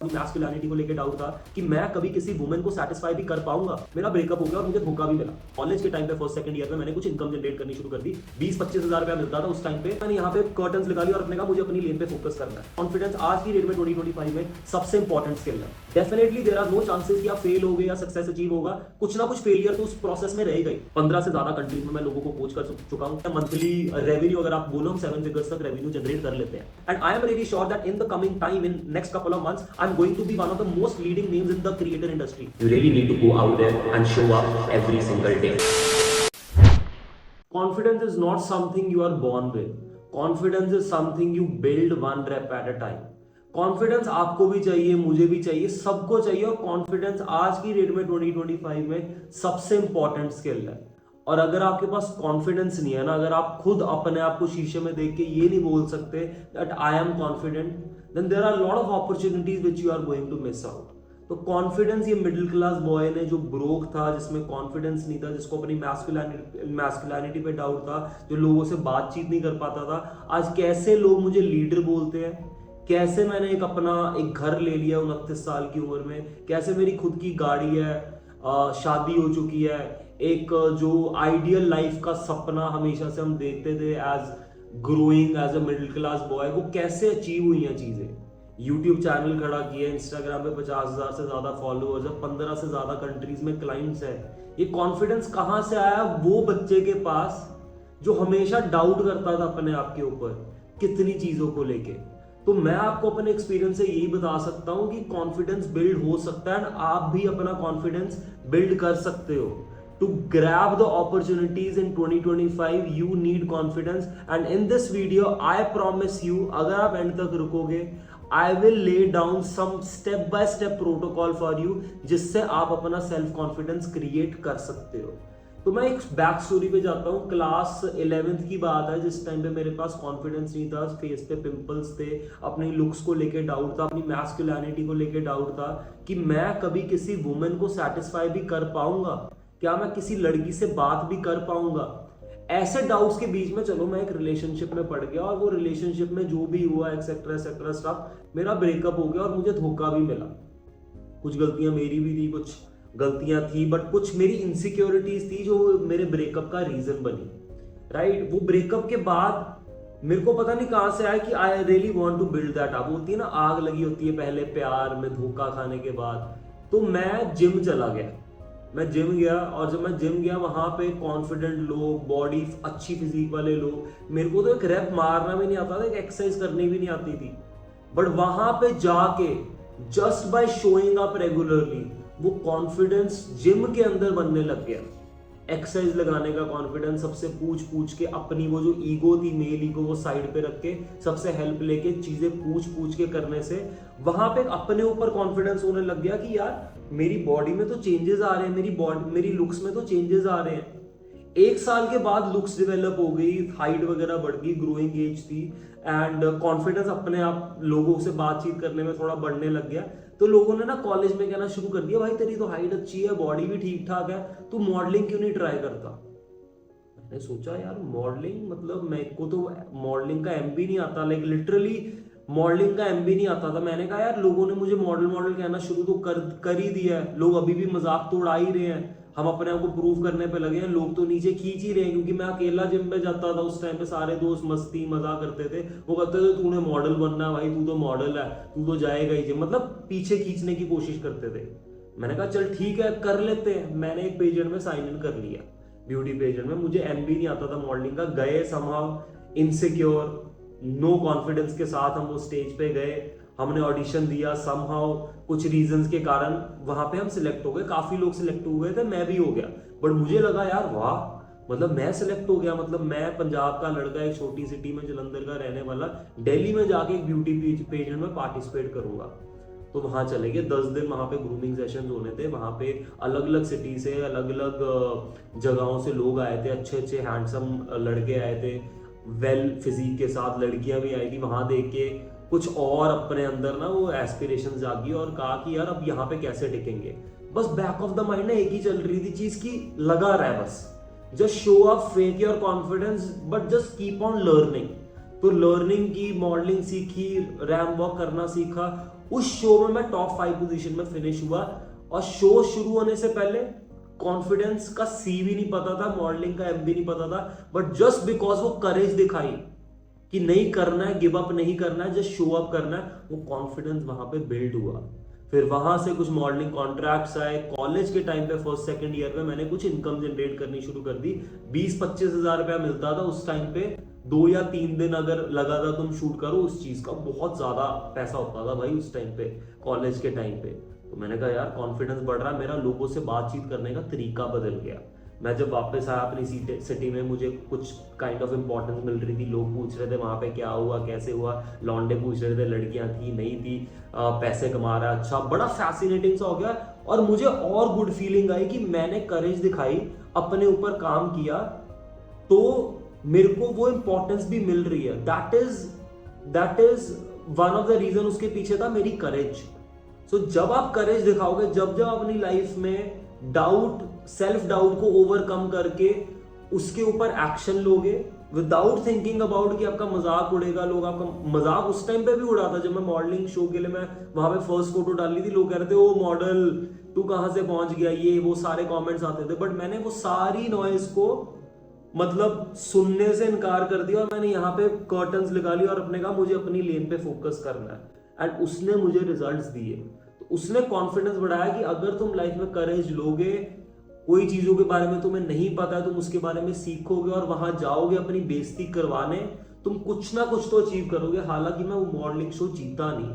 Masculinity को लेकर doubt था कि मैं कभी किसी वुमेन को सेटिस्फाई भी कर पाऊंगा। मेरा ब्रेकअप हो गया और मुझे धोखा भी मिला। कॉलेज के टाइम पे फर्स्ट सेकंड ईयर में मैंने कुछ इनकम जनरेट करनी शुरू कर दी। 20-25 हजार रुपया मिलता था उस टाइम पे। मैंने यहाँ पे कर्टन्स लगा लिया और अपने कहा मुझे अपनी लेन पे फोकस करना है। कॉन्फिडेंस आज की डेट में 2025 में सबसे इंपॉर्टेंट स्किल है। Definitely there are no chances कि आप फेल हो गए या सक्सेस अचीव होगा। कुछ ना कुछ फेलियर तो उस प्रोसेस में रह गई। 15 से ज्यादा कंट्रीज में मैं लोगों को कोच कर चुका हूँ। मंथली रेवेन्यू अगर आप बोलो हम 7 फिगर्स तक रेवेन्यू जनरेट कर लेते हैं। And I am really sure that in the coming time in next couple of months I am going to be one of the most leading names in the creator industry. You really need to go out there and show up every single day. Confidence is not something you are born with. Confidence is something you build one rep at a time. Confidence आपको भी चाहिए, मुझे भी चाहिए, सबको चाहिए। और confidence आज की डेट में 2025 में सबसे इंपॉर्टेंट स्किल है। और अगर आपके पास कॉन्फिडेंस नहीं है ना, अगर आप खुद अपने आप को शीशे में देख के ये नहीं बोल सकते that I am confident, then there are lot of opportunities which you are going to miss out. तो कॉन्फिडेंस, ये मिडिल क्लास बॉय ने जो ब्रोक था, जिसमें कॉन्फिडेंस नहीं था, जिसको अपनी मैस्कुलिनिटी पे डाउट था, जो लोगों से बातचीत नहीं कर पाता था, आज कैसे लोग मुझे लीडर बोलते हैं। कैसे मैंने एक घर ले लिया 29 साल की उम्र में, कैसे मेरी खुद की गाड़ी है, शादी हो चुकी है, एक जो आइडियल लाइफ का सपना हमेशा से हम देखते थे as growing as a middle class boy, वो कैसे अचीव हुई हैं चीजें। यूट्यूब चैनल खड़ा किया, इंस्टाग्राम पे 50,000 से ज्यादा फॉलोअर्स है, 15 से ज्यादा कंट्रीज में क्लाइंट्स है। ये कॉन्फिडेंस कहां से आया वो बच्चे के पास जो हमेशा डाउट करता था अपने आप के ऊपर कितनी चीजों को लेके। तो मैं आपको अपने एक्सपीरियंस से यही बता सकता हूं कि कॉन्फिडेंस बिल्ड हो सकता है, आप भी अपना कॉन्फिडेंस बिल्ड कर सकते हो। To grab the opportunities in 2025, you need confidence. And in this video, I promise you, अगर आप एंड तक रुकोगे, I will lay down some step by step protocol for you, जिससे आप अपना सेल्फ कॉन्फिडेंस क्रिएट कर सकते हो। तो मैं एक बैक स्टोरी पे जाता हूँ। क्लास 11th की बात है, जिस टाइम पे मेरे पास कॉन्फिडेंस नहीं था, फेस पे पिंपल्स थे, अपनी लुक्स को लेके डाउट था, अपनी मैस्कुलिनिटी को लेके डाउट था कि मैं कभी किसी वुमेन को सेटिस्फाई भी कर पाऊंगा, क्या मैं किसी लड़की से बात भी कर पाऊंगा। ऐसे डाउट्स के बीच में चलो मैं एक रिलेशनशिप में पड़ गया, और वो रिलेशनशिप में जो भी हुआ एक्सेट्रा एक्सेट्रा स्टफ, मेरा ब्रेकअप हो गया और मुझे धोखा भी मिला। कुछ गलतियां मेरी भी थी, कुछ गलतियां थी, बट कुछ मेरी इनसिक्योरिटीज थी जो मेरे ब्रेकअप का रीजन बनी। राइट, वो ब्रेकअप के बाद मेरे को पता नहीं कहां से आया कि I really want to build that up. होती है ना, आग लगी होती है पहले प्यार में धोखा खाने के बाद। तो मैं जिम चला गया, मैं जिम गया, और जब मैं जिम गया वहां पे कॉन्फिडेंट लोग, बॉडी अच्छी फिजिक वाले लोग। मेरे को तो एक रैप मारना भी नहीं आता था, एक एक्सरसाइज करनी भी नहीं आती थी, बट वहां पे जाके just by showing up regularly वो कॉन्फिडेंस जिम के अंदर बनने लग गया। एक्सरसाइज लगाने का कॉन्फिडेंस, सबसे पूछ पूछ के अपनी वो जो ईगो थी, मेल ईगो, वो साइड पे रख के सबसे हेल्प लेके चीजें पूछ पूछ के करने से वहां पे अपने ऊपर कॉन्फिडेंस होने लग गया कि यार मेरी बॉडी में तो चेंजेस आ रहे हैं, मेरी लुक्स में तो चेंजेस आ रहे हैं। 1 साल के बाद लुक्स डेवलप हो गई, हाइट वगैरह बढ़ गई, ग्रोइंग एज थी, एंड कॉन्फिडेंस अपने आप लोगों से बातचीत करने में थोड़ा बढ़ने लग गया। तो लोगों ने ना कॉलेज में कहना शुरू कर दिया, भाई तेरी तो हाइट अच्छी है, बॉडी भी ठीक ठाक है, तू मॉडलिंग क्यों नहीं ट्राई करता। मैंने सोचा यार मॉडलिंग, मतलब मेरे को तो मॉडलिंग का एम भी नहीं आता, लाइक लिटरली मॉडलिंग का एम भी नहीं आता था। मैंने कहा यार लोगों ने मुझे मॉडल मॉडल कहना शुरू तो कर ही दिया है, लोग अभी भी मजाक तो उड़ा ही रहे हैं, हम अपने आप को प्रूव करने पे लगे हैं, लोग तो नीचे खींच ही रहे हैं। क्योंकि मैं अकेला जिम पे जाता था उस टाइम पे, सारे दोस्त मस्ती मजा करते थे, वो कहते थे तूने मॉडल बनना है भाई, तू तो मॉडल है, तू तो जाएगा ही जिम, मतलब पीछे खींचने की कोशिश करते थे। मैंने कहा चल ठीक है कर लेते हैं। मैंने एक पेजेंट में साइन इन कर लिया, ब्यूटी पेजेंट में। मुझे एम भी नहीं आता था मॉडलिंग का। गए समहाउ इनसिक्योर, नो कॉन्फिडेंस के साथ हम वो स्टेज पे गए, हमने ऑडिशन दिया। समहाउ कुछ रीजंस के कारण वहां पे हम सिलेक्ट हो गए, काफी लोग सिलेक्ट हुए थे, मैं भी हो गया। बट मुझे लगा यार वाह, मतलब मैं सिलेक्ट हो गया, मतलब मैं पंजाब का लड़का, एक छोटी सिटी में जलंधर का रहने वाला, दिल्ली में जाके एक ब्यूटी पेजेंट में पार्टिसिपेट करूंगा। तो वहां चले गए, 10 दिन वहां पे ग्रूमिंग सेशन होने थे। वहां पे अलग अलग सिटी से, अलग अलग जगहों से लोग आए थे, अच्छे अच्छे हैंडसम लड़के आए थे, वेल फिजिक के साथ लड़कियां भी आई थी। वहां देख के कुछ और अपने अंदर ना वो एस्पिरेशन जागी और कहा कि यार अब यहाँ पे कैसे टिकेंगे। बस बैक ऑफ द माइंड ना एक ही चल रही थी चीज की, लगा रहा है बस, just show up, fake your confidence, but just keep on learning. तो लर्निंग की, मॉडलिंग सीखी, रैम वॉक करना सीखा, उस शो में मैं टॉप 5 पोजीशन में फिनिश हुआ, और शो शुरू होने से पहले कॉन्फिडेंस का सी भी नहीं पता था, मॉडलिंग का एम भी नहीं पता था, बट जस्ट बिकॉज वो करेज दिखाई कि नहीं करना है, गिव अप नहीं करना है, जस्ट शो अप करना है, वो कॉन्फिडेंस वहां पे बिल्ड हुआ। फिर वहां से कुछ मॉडलिंग कॉन्ट्रैक्ट्स आए। कॉलेज के टाइम पे फर्स्ट सेकंड ईयर में मैंने कुछ इनकम जनरेट करनी शुरू कर दी। 20-25 हजार रुपया मिलता था उस टाइम पे। 2 या 3 दिन अगर लगा था तुम शूट करो उस चीज का, बहुत ज्यादा पैसा होता था भाई उस टाइम पे, कॉलेज के टाइम पे। तो मैंने कहा यार कॉन्फिडेंस बढ़ रहा है मेरा, लोगों से बातचीत करने का तरीका बदल गया। मैं जब वापस आया अपनी सिटी में, मुझे कुछ काइंड ऑफ इंपॉर्टेंस मिल रही थी, लोग पूछ रहे थे वहां पे क्या हुआ कैसे हुआ, लौंडे पूछ रहे थे, लड़कियां थी नहीं थी, पैसे कमा रहा है, अच्छा, बड़ा फैसिनेटिंग सा हो गया। और मुझे और गुड फीलिंग आई कि मैंने करेज दिखाई, अपने ऊपर काम किया, तो मेरे को वो इंपॉर्टेंस भी मिल रही है। That is one of the reason, उसके पीछे था मेरी करेज। सो जब आप करेज दिखाओगे, जब अपनी लाइफ में डाउट, सेल्फ डाउट को ओवरकम करके उसके ऊपर एक्शन लोगे विदाउट थिंकिंग अबाउट कि आपका मजाक उड़ेगा, लोग आपका मजाक उस टाइम पे भी उड़ा था जब मैं मॉडलिंग शो के लिए मैं वहां पे फर्स्ट फोटो डाली थी, लोग कह रहे थे ओ मॉडल तू कहां से पहुंच गया, ये वो सारे कमेंट्स आते थे। बट मैंने वो सारी नॉइज को मतलब सुनने से इनकार कर दिया, और मैंने यहाँ पे कर्टन्स लगा लिया और अपने कहा मुझे अपनी लेन पे फोकस करना है, एंड उसने मुझे रिजल्ट्स दिए। तो उसने कॉन्फिडेंस बढ़ाया कि अगर तुम लाइफ में करेज लोगे, कोई चीजों के बारे में तुम्हें नहीं पता है, तुम उसके बारे में सीखोगे और वहां जाओगे अपनी बेइज्जती करवाने, तुम कुछ ना कुछ तो अचीव करोगे। हालांकि मैं वो मॉडलिंग शो जीता नहीं,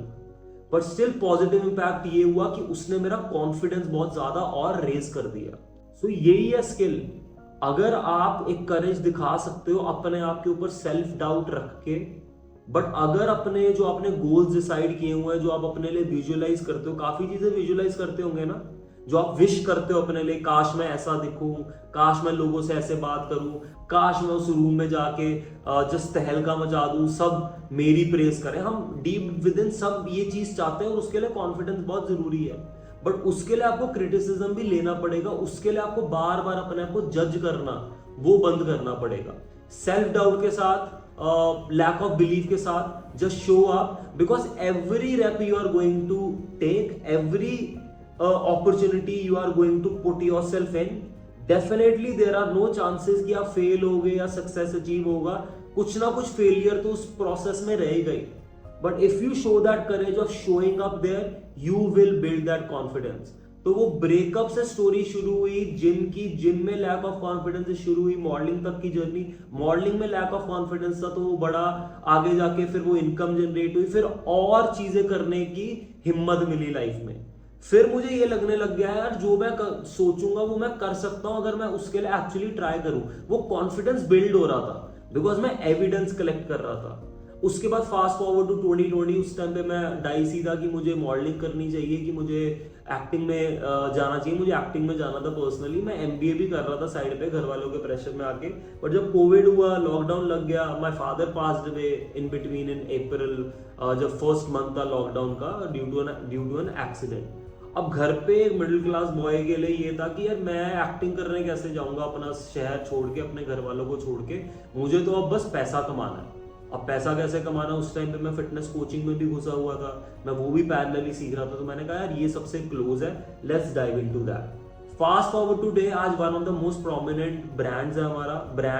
बट स्टिल पॉजिटिव इंपैक्ट ये हुआ कि उसने मेरा कॉन्फिडेंस बहुत ज्यादा और रेज कर दिया। सो यही है स्किल। अगर आप एक करेज दिखा सकते हो अपने आप के ऊपर सेल्फ डाउट रख के, बट अगर अपने जो आपने गोल्स डिसाइड किए हुए हैं, जो आप अपने लिए विजुअलाइज करते हो, काफी चीजें विजुअलाइज करते होंगे ना, जो आप विश करते हो अपने लिए, काश मैं ऐसा दिखूं, काश मैं लोगों से ऐसे बात करूं, काश मैं उस रूम में जाके जस्ट तहलका मचा दूं, सब मेरी प्रेस करें। हम डीप विद इन सब ये चीज चाहते हैं, और उसके लिए कॉन्फिडेंस बहुत जरूरी है। बट उसके लिए आपको क्रिटिसिज्म भी लेना पड़ेगा, उसके लिए आपको बार बार अपने आप को जज करना वो बंद करना पड़ेगा। सेल्फ डाउट के साथ, लैक ऑफ बिलीफ के साथ just show up, because every rep you are going to take, every opportunity you are going to put yourself in, definitely there are no chances कि आप फेल होगे या success achieve होगा, कुछ ना कुछ फेलियर तो उस प्रोसेस में रहेगा ही। But if you show that courage of showing up there, you will build that confidence. तो वो ब्रेकअप से स्टोरी शुरू हुई, जिम में लैक ऑफ कॉन्फिडेंस से शुरू हुई, मॉडलिंग तक की जर्नी। मॉडलिंग में लैक ऑफ कॉन्फिडेंस था तो वो बड़ा आगे जाके फिर वो इनकम जनरेट हुई, फिर और चीजें करने की हिम्मत मिली लाइफ में। फिर मुझे ये लगने लग गया यार जो मैं सोचूंगा वो मैं कर सकता हूं अगर मैं उसके लिए एक्चुअली ट्राई करूं। वो कॉन्फिडेंस बिल्ड हो रहा था बिकॉज मैं एविडेंस कलेक्ट कर रहा था। उसके बाद फास्ट फॉरवर्ड टू 2020, उस टाइम पे मैं डाइसी था कि मुझे मॉडलिंग करनी चाहिए, कि मुझे एक्टिंग में जाना चाहिए। मुझे एक्टिंग में जाना था पर्सनली, मैं एमबीए भी कर रहा था साइड पे घर वालों के प्रेशर में आके। बट जब कोविड हुआ, लॉकडाउन लग गया, my father passed away in between in April, जब फर्स्ट मंथ था लॉकडाउन का, ड्यू टू एन एक्सीडेंट। अब घर पे एक मिडिल क्लास बॉय के लिए ये था कि यार मैं एक्टिंग करने कैसे जाऊंगा अपना शहर छोड़ के, अपने घर वालों को छोड़ के। मुझे तो अब बस पैसा कमाना है। अब पैसा कैसे कमाना, उस टाइम पे मैं फिटनेस कोचिंग में भी घुसा हुआ था, मैं वो भी पैरेलली सीख रहा था। तो मैंने कहा यार ये सबसे क्लोज है, let's dive into that. Fast forward today, आज one of the most prominent brand है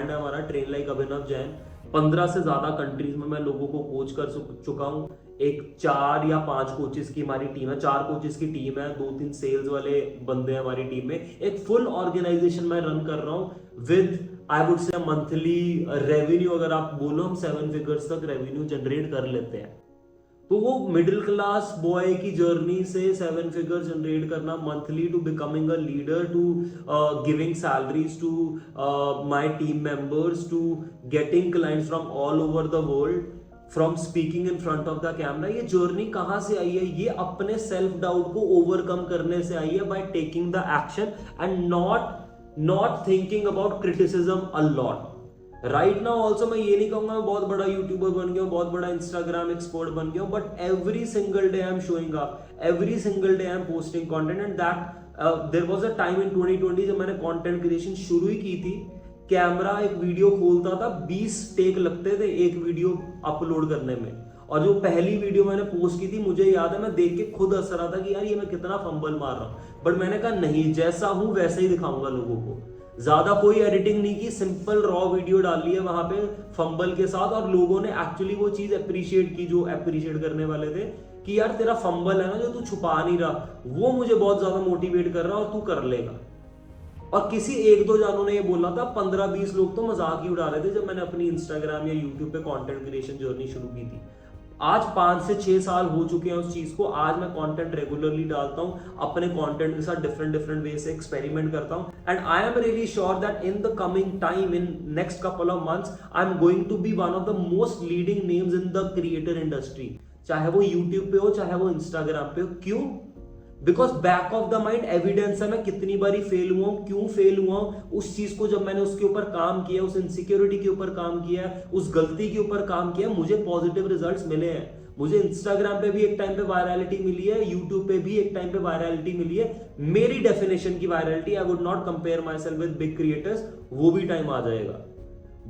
हमारा ट्रेन लाइक अभिनव जैन। 15 से ज्यादा कंट्रीज में मैं लोगों को कोच कर चुका हूँ। एक 4 या 5 कोचेस की हमारी टीम है, 4 कोचेस की टीम है, 2-3 सेल्स वाले बंदे हैं हमारी टीम में। एक फुल ऑर्गेनाइजेशन मैं रन कर रहा हूँ with I would say monthly revenue, अगर आप बोलो हम 7 फिगर्स तक रेवेन्यू जनरेट कर लेते हैं। तो वो मिडिल क्लास बॉय की जर्नी से 7 फिगर जनरेट करना monthly, to becoming a leader, to giving salaries to my team members, to getting clients from all over the world, from speaking in front of the camera. ये journey कहां से आई है? ये अपने self doubt को overcome करने से आई है, by taking the action and not thinking about criticism a lot. Right now also मैं ये नहीं कहूंगा मैं बहुत बड़ा यूट्यूबर बन गया हूं, बहुत बड़ा इंस्टाग्राम एक्सपर्ट बन गया हूं, but every single day I am showing up, every single day I am posting content, and that there was a time in 2020 जब मैंने कंटेंट क्रिएशन शुरू ही की थी। कैमरा एक वीडियो खोलता था, 20 टेक लगते थे एक वीडियो अपलोड करने में, और जो पहली वीडियो मैंने पोस्ट की थी, मुझे याद है मैं देख के खुद हंस रहा था कि यार ये मैं कितना फंबल मार रहा हूं, बट मैंने कहा नहीं, जैसा हूं वैसे ही दिखाऊंगा लोगों को। ज्यादा कोई एडिटिंग नहीं की, सिंपल रॉ वीडियो डाली है वहां पे फंबल के साथ, और लोगों ने एक्चुअली वो चीज अप्रिशिएट की जो अप्रिशिएट करने वाले थे कि यार तेरा फंबल है ना जो तू छुपा नहीं रहा, वो मुझे बहुत ज्यादा मोटिवेट कर रहा है और तू कर लेगा। और किसी एक दो जानों ने ये बोला था, 15-20 लोग तो मजाक ही उड़ा रहे थे जब मैंने अपनी इंस्टाग्राम या यूट्यूब पे कंटेंट क्रिएशन जर्नी शुरू की थी। आज 5 से 6 साल हो चुके हैं उस चीज को। आज मैं कंटेंट रेगुलरली डालता हूं, अपने कंटेंट के साथ डिफरेंट डिफरेंट वे से एक्सपेरिमेंट करता हूं, and I am really sure that in the coming time, in next couple of months, I am going to be one of the most leading names in the creator industry, चाहे वो YouTube पे हो चाहे वो Instagram पे हो। क्यों? Because back of the mind evidence है मैं कितनी बारी फेल हुआ हूं, क्यों फेल हुआ हूं, उस चीज को जब मैंने उसके ऊपर काम किया, उस इनसिक्योरिटी के ऊपर काम किया, उस गलती के ऊपर काम किया, मुझे पॉजिटिव रिजल्ट्स मिले हैं। मुझे इंस्टाग्राम पे भी एक टाइम पे वायरलिटी मिली है, यूट्यूब पे भी एक टाइम पे वायरलिटी मिली है। मेरी डेफिनेशन की virality, I would not compare my self with big creators, वो भी टाइम आ जाएगा।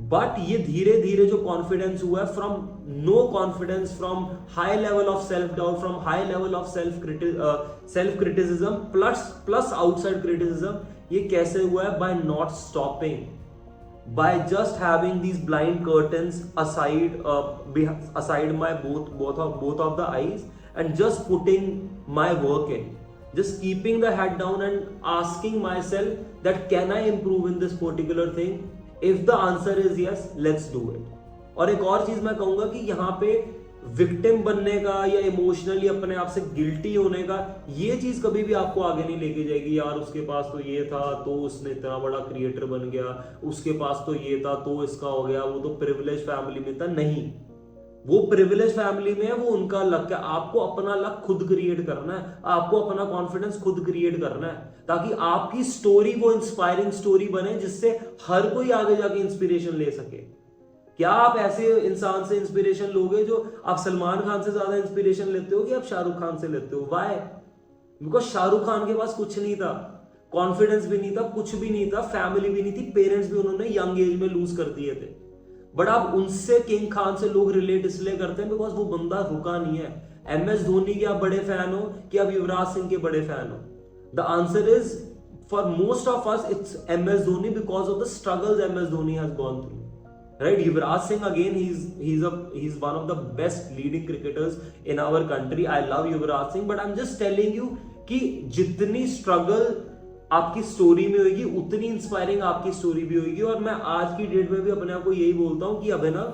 बट ये धीरे धीरे जो कॉन्फिडेंस हुआ है, from no confidence, from high level of self doubt, from high level of self criticism plus outside criticism, ये कैसे हुआ है? By not stopping, by just having these blind curtains aside my both of the eyes, and just putting my work in, just keeping the head down and asking myself that can I improve in this particular thing? If the answer is yes, let's do it. और एक और चीज मैं कहूंगा कि यहाँ पे victim बनने का या इमोशनली अपने आप से गिल्टी होने का, ये चीज कभी भी आपको आगे नहीं लेके जाएगी। यार उसके पास तो ये था तो उसने इतना बड़ा क्रिएटर बन गया, उसके पास तो ये था तो इसका हो गया, वो तो प्रिविलेज फैमिली में था। नहीं, वो प्रिविलेज फैमिली में है, वो उनका लक है। आपको अपना लक खुद क्रिएट करना है, आपको अपना कॉन्फिडेंस खुद क्रिएट करना है, ताकि आपकी स्टोरी वो इंस्पायरिंग स्टोरी बने जिससे हर कोई आगे जाके इंस्पिरेशन ले सके। क्या आप ऐसे इंसान से इंस्पिरेशन लोगे जो आप सलमान खान से ज्यादा इंस्पिरेशन लेते हो कि आप शाहरुख खान से लेते हो? व्हाई? बिकॉज शाहरुख खान के पास कुछ नहीं था, कॉन्फिडेंस भी नहीं था, कुछ भी नहीं था, फैमिली भी नहीं थी, पेरेंट्स भी उन्होंने यंग एज में लूज कर दिए थे। बट आप उनसे, किंग खान से लोग रिलेट इसलिए करते हैं बिकॉज वो बंदा रुका नहीं है। MS धोनी के आप बड़े फैन हो कि आप युवराज सिंह के बड़े फैन हो? The answer is, for most of us it's MS Dhoni because of the struggles MS Dhoni has gone through. Right, Yuvraj Singh again, he's one of the best leading cricketers in our country. I love Yuvraj Singh, but I'm just telling you कि जितनी struggle आपकी story में होगी उतनी inspiring आपकी story भी होगी। और मैं आज की डेट में भी अपने आप को यही बोलता हूँ कि अभिनव,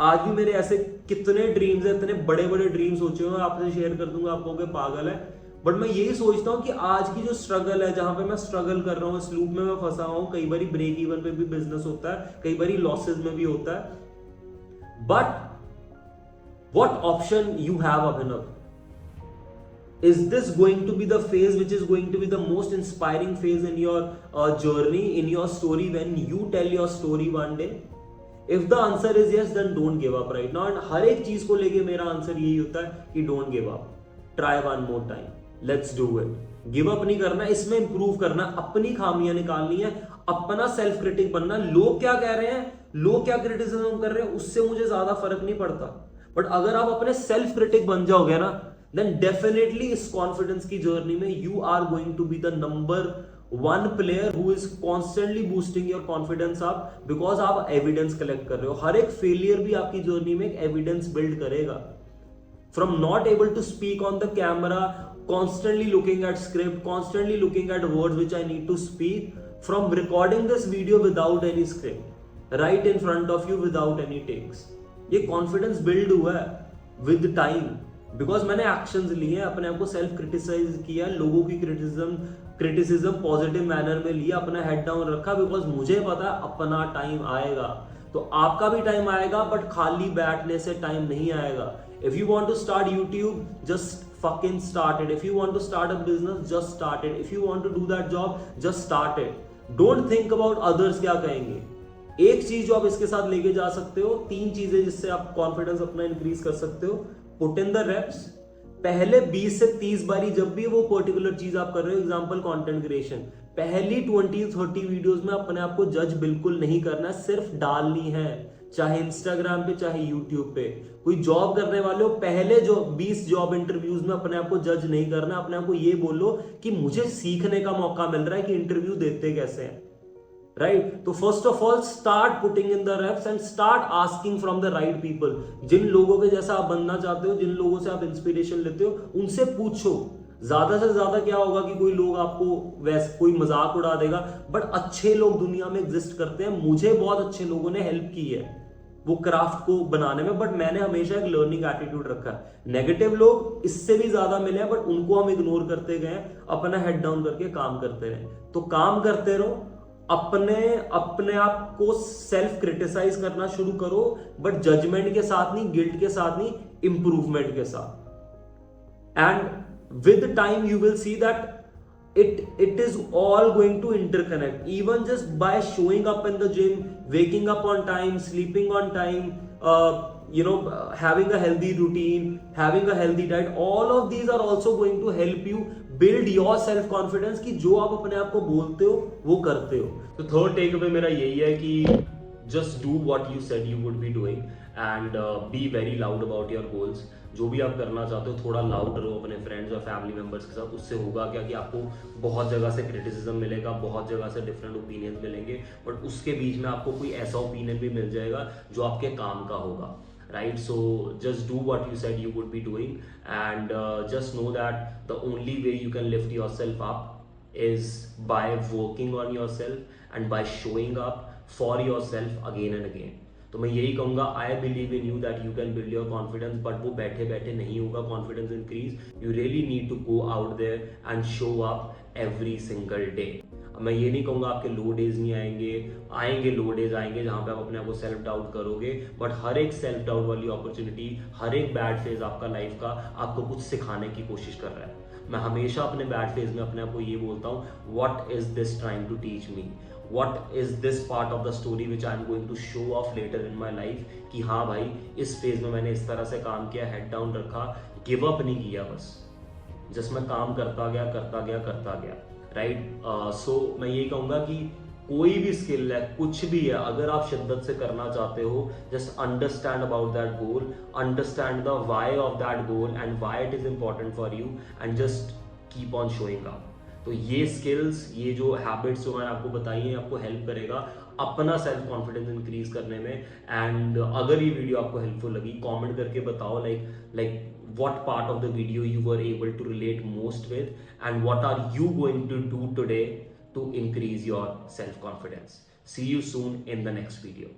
आज भी मेरे ऐसे कितने ड्रीम्स हैं, इतने बड़े बड़े ड्रीम्स सोचे हुए, आपसे शेयर कर दूंगा, आप कहोगे पागल है, बट मैं यही सोचता हूँ कि आज की जो स्ट्रगल है, जहां पे मैं स्ट्रगल कर रहा हूँ, इस लूप में मैं फंसा हूँ, कई बारी ब्रेक इवन पे भी बिजनेस होता है, कई बारी लॉसेस में भी होता है, but what option you have Abhinav? Is this going to be the phase which is going to be the most inspiring phase in your journey, in your story, when you tell your story one day? If the answer is yes, then don't give up right now. And हर एक चीज को लेके मेरा answer यही होता है कि don't give up. Try one more time. Let's do it. Give up नहीं करना, इसमें इंप्रूव करना, अपनी खामियां निकालनी है, अपना सेल्फ क्रिटिक बनना। लोग क्या कह रहे हैं, लोग क्या क्रिटिसिज्म कर रहे हैं, उससे मुझे ज्यादा फर्क नहीं पड़ता। बट अगर आप अपने सेल्फ क्रिटिक बन जाओगे ना, then definitely इस कॉन्फिडेंस की जर्नी में you are going to be the number one player who is constantly boosting your confidence up, because आप एविडेंस कलेक्ट कर रहे हो। हर एक फेलियर भी आपकी जर्नी में एक एविडेंस बिल्ड करेगा। From not able to speak on the camera, constantly looking at script, constantly looking at words which I need to speak, from recording this video without any script, right in front of you without any takes, ये confidence build हुआ है with time, because मैंने actions लिए हैं, अपने आप को self criticise किया, लोगों की क्रिटिसिज्म पॉजिटिव मैनर में लिया, अपना हेड डाउन रखा, बिकॉज मुझे पता है अपना टाइम आएगा। तो आपका भी टाइम आएगा, बट खाली बैठने से टाइम नहीं आएगा। If you want to start YouTube, just fucking start it. If you want to start a business, just start it. If you want to do that job, just start it. Don't think about others क्या कहेंगे। एक चीज जो आप इसके साथ लेके जा सकते हो, 3 चीजें जिससे आप कॉन्फिडेंस अपना इंक्रीज कर सकते हो। पुट इन द रेप्स, पहले 20 से 30 बारी जब भी वो पर्टिकुलर चीज आप कर रहे हो, एग्जांपल कंटेंट क्रिएशन, पहली 20-30 वीडियोस में अपने आप को जज बिल्कुल नहीं करना है, सिर्फ डालनी है। चाहे इंस्टाग्राम पे, चाहे यूट्यूब पे। कोई जॉब करने वाले हो, पहले जो 20 जॉब इंटरव्यूज में अपने आप को जज नहीं करना, अपने आप को ये बोलो कि मुझे सीखने का मौका मिल रहा है कि इंटरव्यू देते कैसे हैं, राइट? तो first of all start putting in the reps and start asking from the right people. जिन लोगों के जैसा आप बनना चाहते हो, जिन लोगों से आप इंस्पिरेशन लेते हो, उनसे पूछो। ज्यादा से ज्यादा क्या होगा कि कोई लोग आपको वैसे कोई मजाक उड़ा देगा, बट अच्छे लोग दुनिया में एग्जिस्ट करते हैं। मुझे बहुत अच्छे लोगों ने हेल्प की है वो क्राफ्ट को बनाने में, बट मैंने हमेशा एक लर्निंग एटीट्यूड रखा है। नेगेटिव लोग इससे भी ज्यादा मिले हैं, बट उनको हम इग्नोर करते गए, अपना हेड डाउन करके काम करते रहे। तो काम करते रहो, अपने आप को सेल्फ क्रिटिसाइज करना शुरू करो, बट जजमेंट के साथ नहीं, गिल्ट के साथ नहीं, इंप्रूवमेंट के साथ। And with time you will see that it is all going to interconnect. Even just by showing up in the gym, waking up on time, sleeping on time, having a healthy routine, having a healthy diet, all of these are also going to help you build your self confidence कि जो आप अपने आप को बोलते हो वो करते हो। तो थर्ड टेक अवे मेरा यही है कि just do what you said you would be doing and be very loud about your goals. जो भी आप करना चाहते हो थोड़ा लाउड रहो अपने फ्रेंड्स और फैमिली मेंबर्स के साथ। उससे होगा क्या कि आपको बहुत जगह से क्रिटिसिज्म मिलेगा, बहुत जगह से डिफरेंट ओपिनियन मिलेंगे, बट उसके बीच में आपको कोई ऐसा ओपिनियन भी मिल जाएगा जो आपके काम का होगा, right? So just do what you said you would be doing and just know that the only way you can lift yourself up is by working on yourself and by showing up for yourself again and again. तो मैं यही कहूँगा, I believe in you that you can build your confidence, but वो बैठे बैठे नहीं होगा confidence increase. You really need to go out there and show up every single day. मैं ये नहीं कहूँगा आपके लो डेज नहीं आएंगे लो डेज आएंगे जहाँ पे आप अपने आप को सेल्फ डाउट करोगे, बट हर एक सेल्फ डाउट वाली अपॉर्चुनिटी, हर एक बैड फेज आपका लाइफ का आपको कुछ सिखाने की कोशिश कर रहा है। मैं हमेशा अपने बैड फेज में अपने आप को ये बोलता हूँ, what is this trying to teach me, what is this part of the story which I am going to show off later in my life कि हाँ भाई इस फेज में मैंने इस तरह से काम किया, हेड डाउन रखा, गिव अप नहीं किया, बस जस्ट मैं काम करता गया, राइट? सो मैं ये कहूँगा कि कोई भी स्किल है, कुछ भी है, अगर आप शिद्दत से करना चाहते हो, just understand about that goal, understand the why of that goal and why it is important for you and just keep on showing up. तो ये स्किल्स, ये जो हैबिट्स जो मैंने आपको बताई हैं, आपको हेल्प करेगा अपना सेल्फ कॉन्फिडेंस इंक्रीज करने में। एंड अगर ये वीडियो आपको हेल्पफुल लगी, कमेंट करके बताओ like what part of the video you were able to relate most with and what are you going to do today to increase your self confidence. See you soon in the next video.